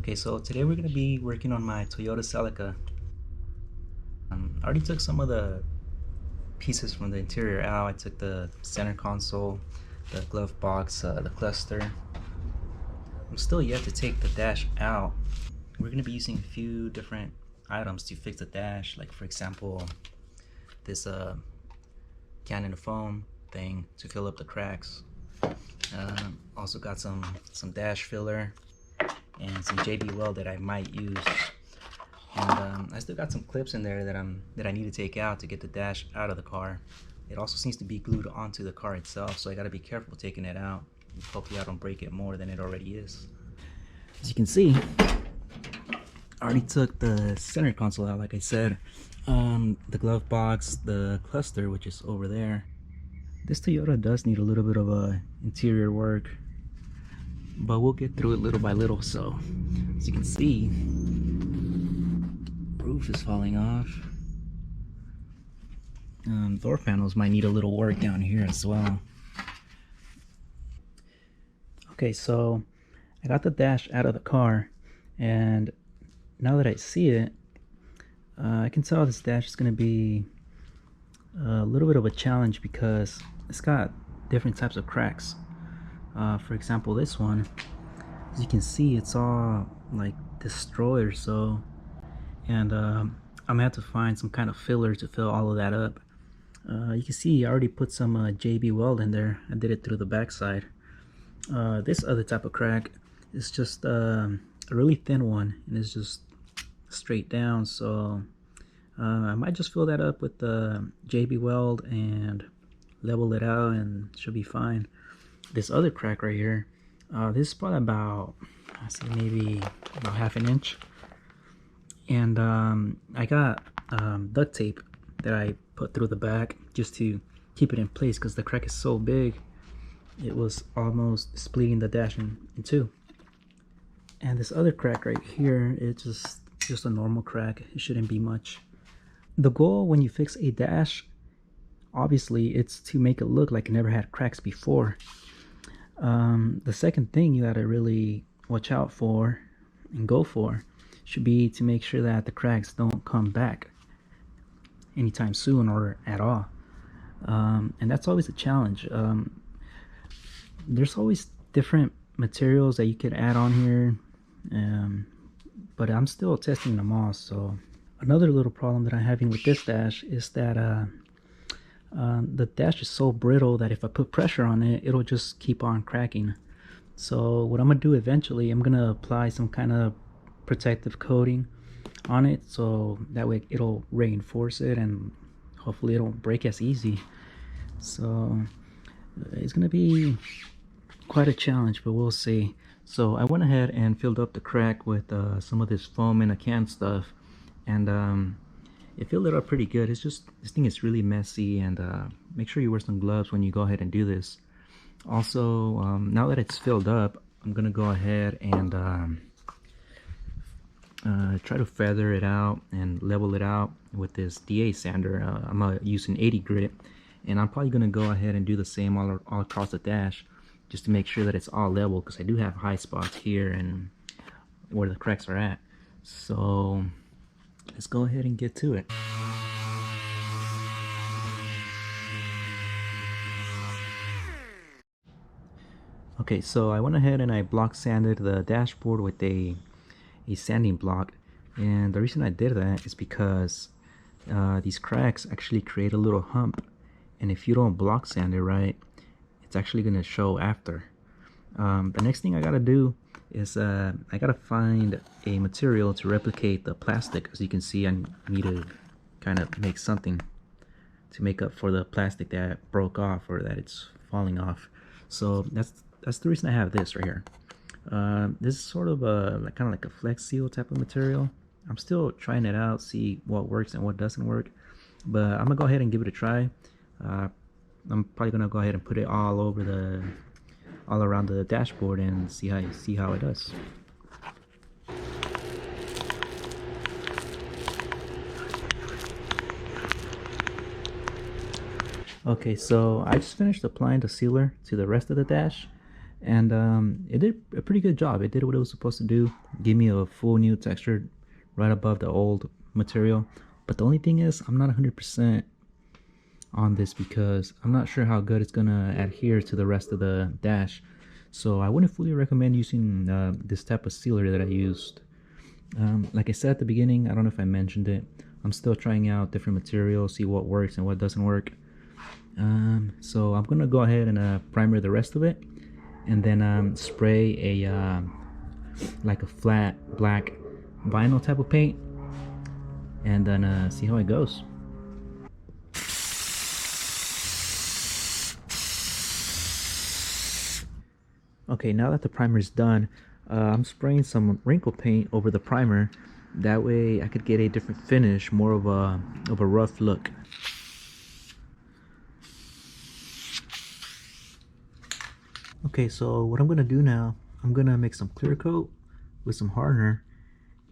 Okay, so today we're going to be working on my Toyota Celica. I already took some of the pieces from the interior out. I took the center console, the glove box, the cluster. I'm still yet to take the dash out. We're going to be using a few different items to fix the dash, like for example this cannon of foam thing to fill up the cracks. Also got some dash filler and some JB weld that I might use, and I still got some clips in there that I need to take out to get the dash out of the car. It also seems to be glued onto the car itself, so I got to be careful taking it out. Hopefully I don't break it more than it already is. As you can see, I already took the center console out, like I said, the glove box, the cluster, which is over there. This Toyota does need a little bit of interior work, but we'll get through it little by little. So as you can see, roof is falling off. Door panels might need a little work down here as well. Okay, so I got the dash out of the car, and now that I see it, I can tell this dash is going to be a little bit of a challenge because it's got different types of cracks. For example, this one, as you can see, it's all like destroyed or so, and I'm gonna have to find some kind of filler to fill all of that up. You can see I already put some JB weld in there. I did it through the backside. This other type of crack is just a really thin one, and it's just straight down, so I might just fill that up with the JB weld and level it out, and it should be fine. This other crack right here, this is probably about, I see, maybe about half an inch, and I got duct tape that I put through the back just to keep it in place because the crack is so big it was almost splitting the dash in two. And this other crack right here, it's just a normal crack. It shouldn't be much. The goal when you fix a dash, obviously, it's to make it look like it never had cracks before. The second thing you gotta really watch out for and go for should be to make sure that the cracks don't come back anytime soon or at all. And that's always a challenge. There's always different materials that you could add on here, but I'm still testing them all. So another little problem that I'm having with this dash is that the dash is so brittle that if I put pressure on it, it'll just keep on cracking. So what I'm gonna do eventually, I'm gonna apply some kind of protective coating on it, so that way it'll reinforce it and hopefully it won't break as easy. So it's gonna be quite a challenge, but we'll see. So I went ahead and filled up the crack with some of this foam in a can stuff, and it filled it up pretty good. It's just, this thing is really messy, and make sure you wear some gloves when you go ahead and do this. Also, now that it's filled up, I'm gonna go ahead and try to feather it out and level it out with this DA sander. I'm gonna use an 80 grit, and I'm probably gonna go ahead and do the same all across the dash, just to make sure that it's all level, because I do have high spots here and where the cracks are at. So let's go ahead and get to it. Okay, so I went ahead and I block sanded the dashboard with a sanding block, and the reason I did that is because these cracks actually create a little hump, and if you don't block sand it right, it's actually going to show after. The next thing I gotta do is I gotta find a material to replicate the plastic. As you can see, I need to kind of make something to make up for the plastic that broke off or that it's falling off. So that's the reason I have this right here. This is sort of a kind of like a flex seal type of material. I'm still trying it out, see what works and what doesn't work, but I'm gonna go ahead and give it a try. I'm probably gonna go ahead and put it all around the dashboard and see how it does. Okay, so I just finished applying the sealer to the rest of the dash, and it did a pretty good job. It did what it was supposed to do, give me a full new texture right above the old material. But the only thing is, I'm not 100% on this because I'm not sure how good it's gonna adhere to the rest of the dash. So I wouldn't fully recommend using this type of sealer that I used. Like I said at the beginning, I don't know if I mentioned it, I'm still trying out different materials, see what works and what doesn't work. So I'm gonna go ahead and primer the rest of it, and then spray a like a flat black vinyl type of paint, and then see how it goes. Okay, now that the primer is done, I'm spraying some wrinkle paint over the primer. That way I could get a different finish, more of a rough look. Okay, so what I'm gonna do now, I'm gonna make some clear coat with some hardener,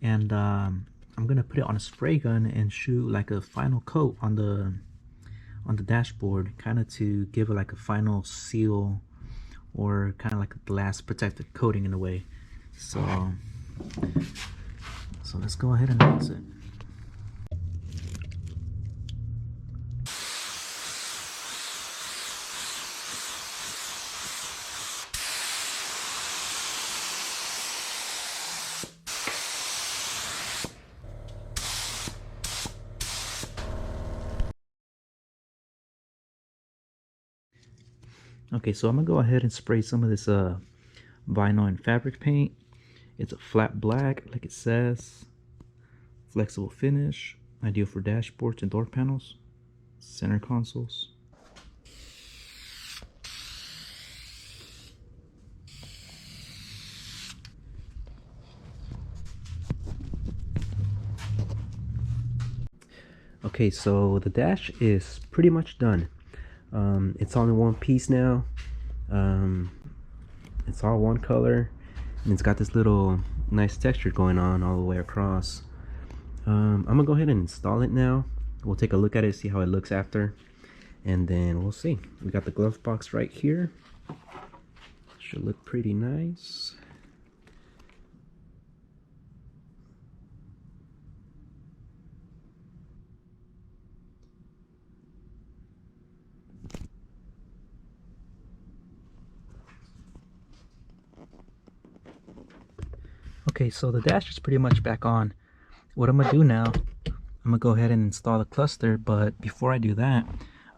and I'm gonna put it on a spray gun and shoot like a final coat on the dashboard, kind of to give it like a final seal, or kind of like a glass protective coating in a way. So let's go ahead and mix it. Okay, so I'm gonna go ahead and spray some of this vinyl and fabric paint. It's a flat black, like it says. Flexible finish, ideal for dashboards and door panels, center consoles. Okay, so the dash is pretty much done. It's all in one piece now. It's all one color, and it's got this little nice texture going on all the way across. I'm gonna go ahead and install it now. We'll take a look at it, see how it looks after, and then we'll see. We got the glove box right here. Should look pretty nice. Okay, so the dash is pretty much back on. What I'm gonna do now, I'm gonna go ahead and install the cluster, but before I do that,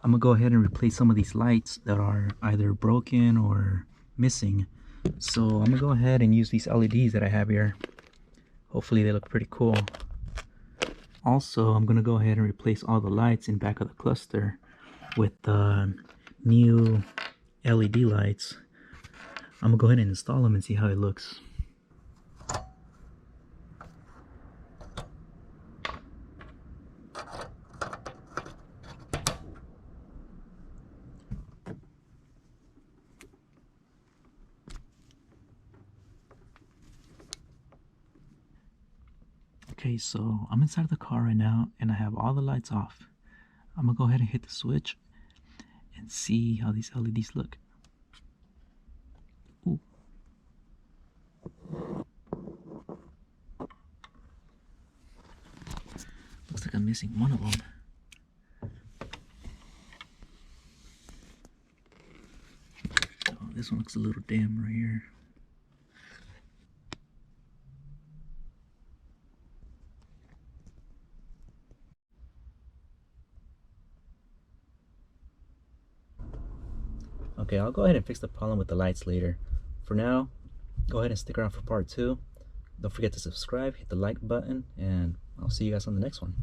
I'm gonna go ahead and replace some of these lights that are either broken or missing. So I'm gonna go ahead and use these LEDs that I have here. Hopefully they look pretty cool. Also, I'm gonna go ahead and replace all the lights in back of the cluster with new LED lights. I'm gonna go ahead and install them and see how it looks. Okay, so I'm inside of the car right now and I have all the lights off. I'm gonna go ahead and hit the switch and see how these LEDs look. Ooh. Looks like I'm missing one of them. Oh, this one looks a little dim right here. Okay, I'll go ahead and fix the problem with the lights later. For now, go ahead and stick around for part 2. Don't forget to subscribe, hit the like button, and I'll see you guys on the next one.